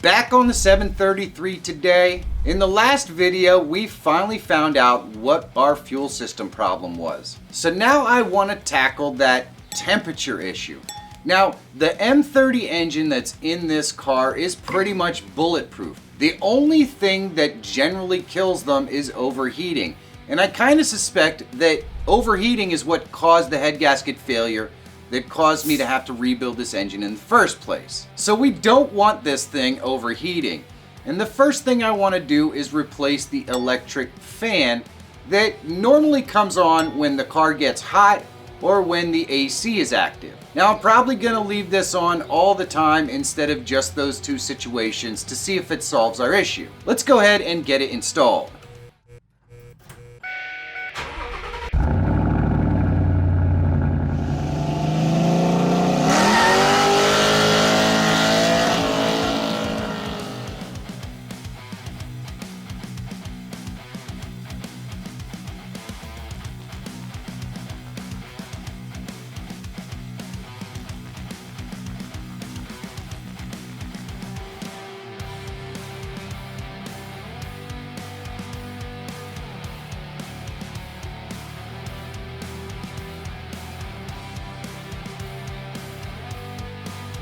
Back on the 733 today. In the last video, we finally found out what our fuel system problem was. So now I want to tackle that temperature issue. Now, the M30 engine that's in this car is pretty much bulletproof. The only thing that generally kills them is overheating. And I kind of suspect that overheating is what caused the head gasket failure that caused me to have to rebuild this engine in the first place. So we don't want this thing overheating. And the first thing I want to do is replace the electric fan that normally comes on when the car gets hot or when the AC is active. Now I'm probably going to leave this on all the time instead of just those two situations to see if it solves our issue. Let's go ahead and get it installed.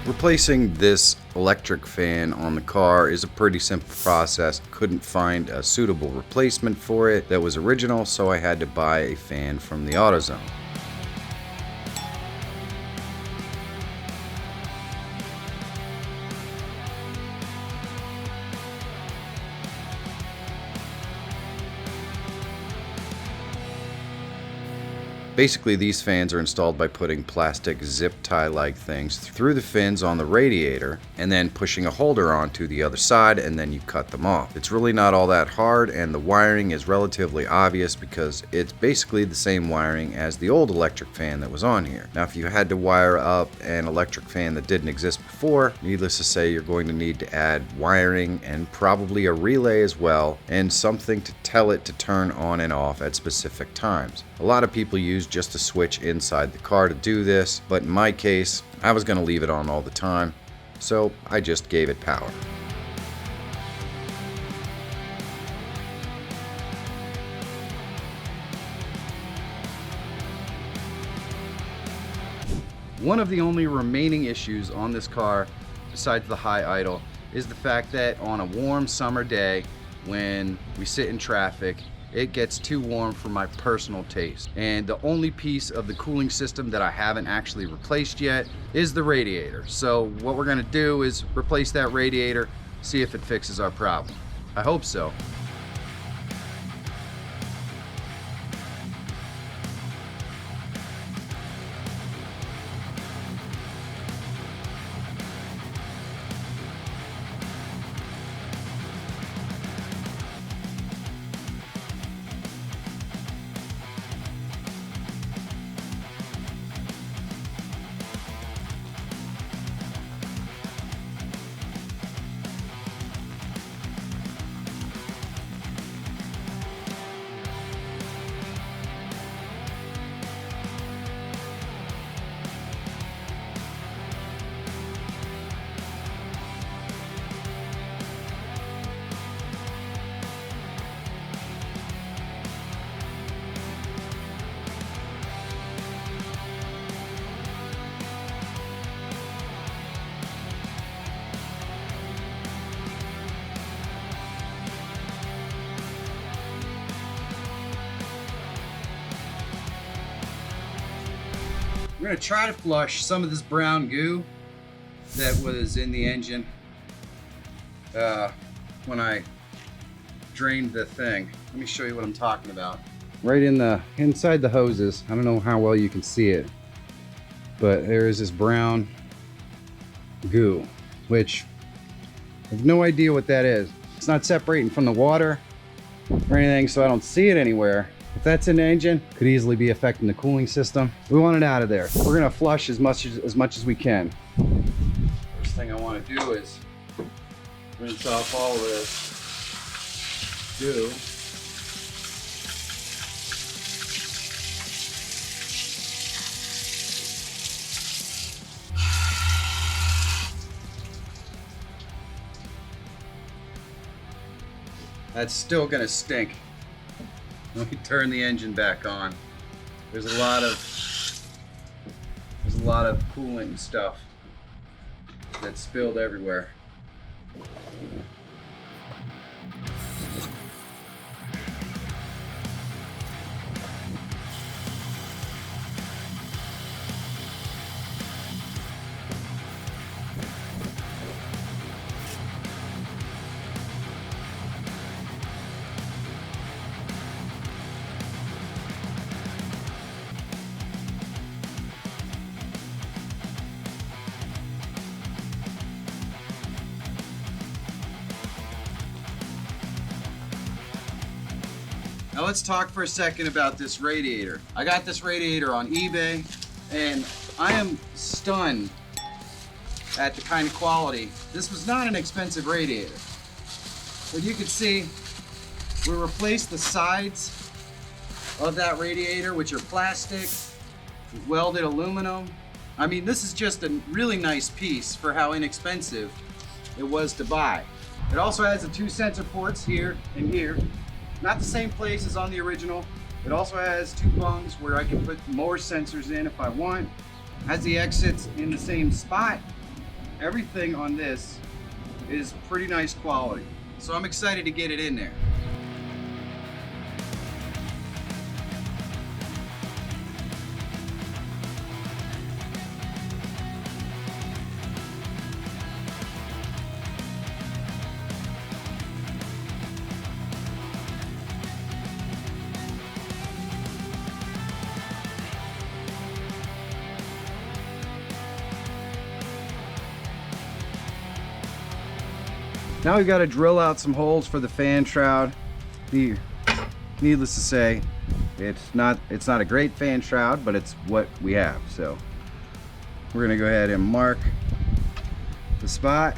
Replacing this electric fan on the car is a pretty simple process. Couldn't find a suitable replacement for it that was original, so I had to buy a fan from the AutoZone. Basically, these fans are installed by putting plastic zip tie-like things through the fins on the radiator and then pushing a holder onto the other side, and then you cut them off. It's really not all that hard, and the wiring is relatively obvious because it's basically the same wiring as the old electric fan that was on here. Now, if you had to wire up an electric fan that didn't exist before, needless to say, you're going to need to add wiring and probably a relay as well, and something to tell it to turn on and off at specific times. A lot of people use just a switch inside the car to do this, but in my case, I was going to leave it on all the time, so I just gave it power. One of the only remaining issues on this car, besides the high idle, is the fact that on a warm summer day, when we sit in traffic, it gets too warm for my personal taste. And the only piece of the cooling system that I haven't actually replaced yet is the radiator. So what we're gonna do is replace that radiator, see if it fixes our problem. I hope so. We're going to try to flush some of this brown goo that was in the engine when I drained the thing. Let me show you what I'm talking about. Right inside the hoses. I don't know how well you can see it, but there is this brown goo, which I have no idea what that is. It's not separating from the water or anything, so I don't see it anywhere. If that's in the engine, could easily be affecting the cooling system. We want it out of there. We're gonna flush as much as we can. First thing I want to do is rinse off all of this goo. That's still gonna stink. Let me turn the engine back on. There's a lot of coolant and stuff that's spilled everywhere. Now let's talk for a second about this radiator. I got this radiator on eBay and I am stunned at the kind of quality. This was not an expensive radiator. But you can see we replaced the sides of that radiator, which are plastic, welded aluminum. I mean, this is just a really nice piece for how inexpensive it was to buy. It also has the 2 sensor ports here and here. Not the same place as on the original. It also has 2 bungs where I can put more sensors in if I want. Has the exits in the same spot. Everything on this is pretty nice quality. So I'm excited to get it in there. Now we've got to drill out some holes for the fan shroud. Needless to say, it's not a great fan shroud, but it's what we have. So we're gonna go ahead and mark the spot.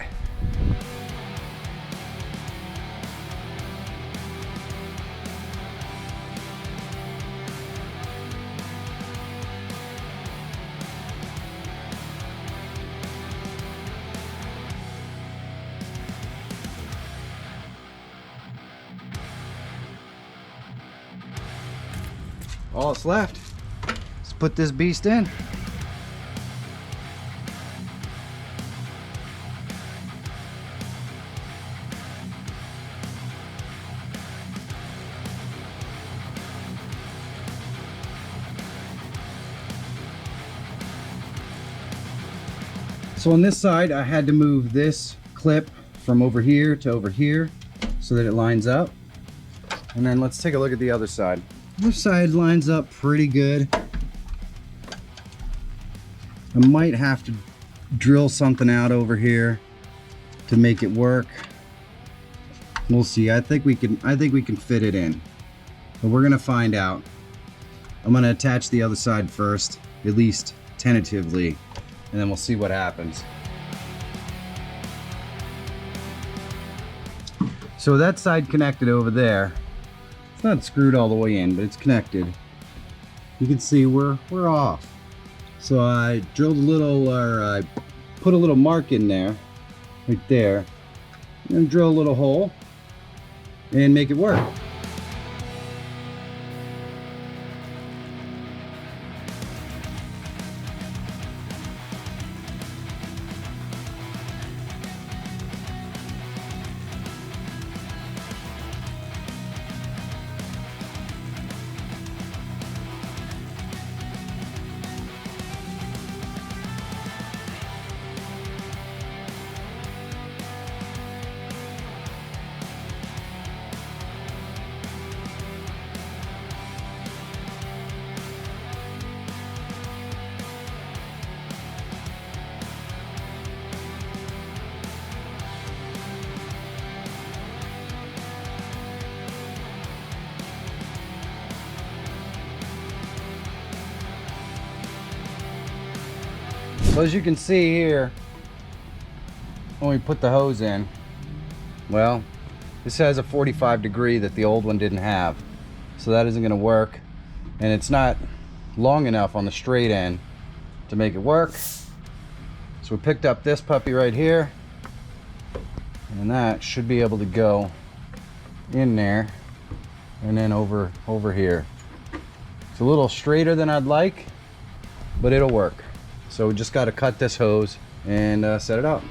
All that's left is put this beast in. So on this side, I had to move this clip from over here to over here so that it lines up. And then let's take a look at the other side. This side lines up pretty good. I might have to drill something out over here to make it work. We'll see. I think we can fit it in. But we're gonna find out. I'm gonna attach the other side first, at least tentatively, and then we'll see what happens. So that side connected over there. It's not screwed all the way in, but it's connected. You can see we're off. So I drilled a little, or I put a little mark in there, right there, and drill a little hole and make it work. So as you can see here, when we put the hose in, well, this has a 45 degree that the old one didn't have. So that isn't gonna work. And it's not long enough on the straight end to make it work. So we picked up this puppy right here, and that should be able to go in there and then over here. It's a little straighter than I'd like, but it'll work. So we just got to cut this hose and set it up.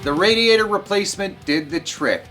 The radiator replacement did the trick.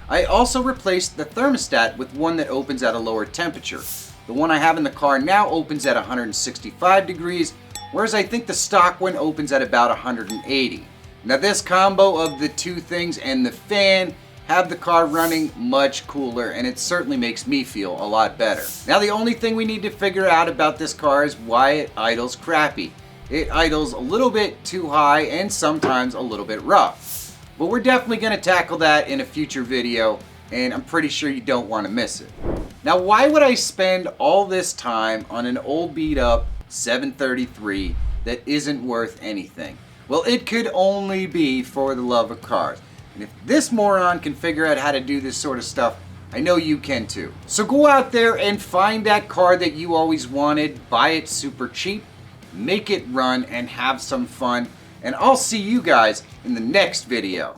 I also replaced the thermostat with one that opens at a lower temperature. The one I have in the car now opens at 165 degrees, whereas I think the stock one opens at about 180. Now this combo of the two things and the fan have the car running much cooler, and it certainly makes me feel a lot better. Now the only thing we need to figure out about this car is why it idles crappy. It idles a little bit too high and sometimes a little bit rough. But we're definitely going to tackle that in a future video, and I'm pretty sure you don't want to miss it. Now why would I spend all this time on an old beat up 733 that isn't worth anything? Well, it could only be for the love of cars. And if this moron can figure out how to do this sort of stuff, I know you can too. So go out there and find that car that you always wanted, buy it super cheap, make it run, and have some fun. And I'll see you guys in the next video.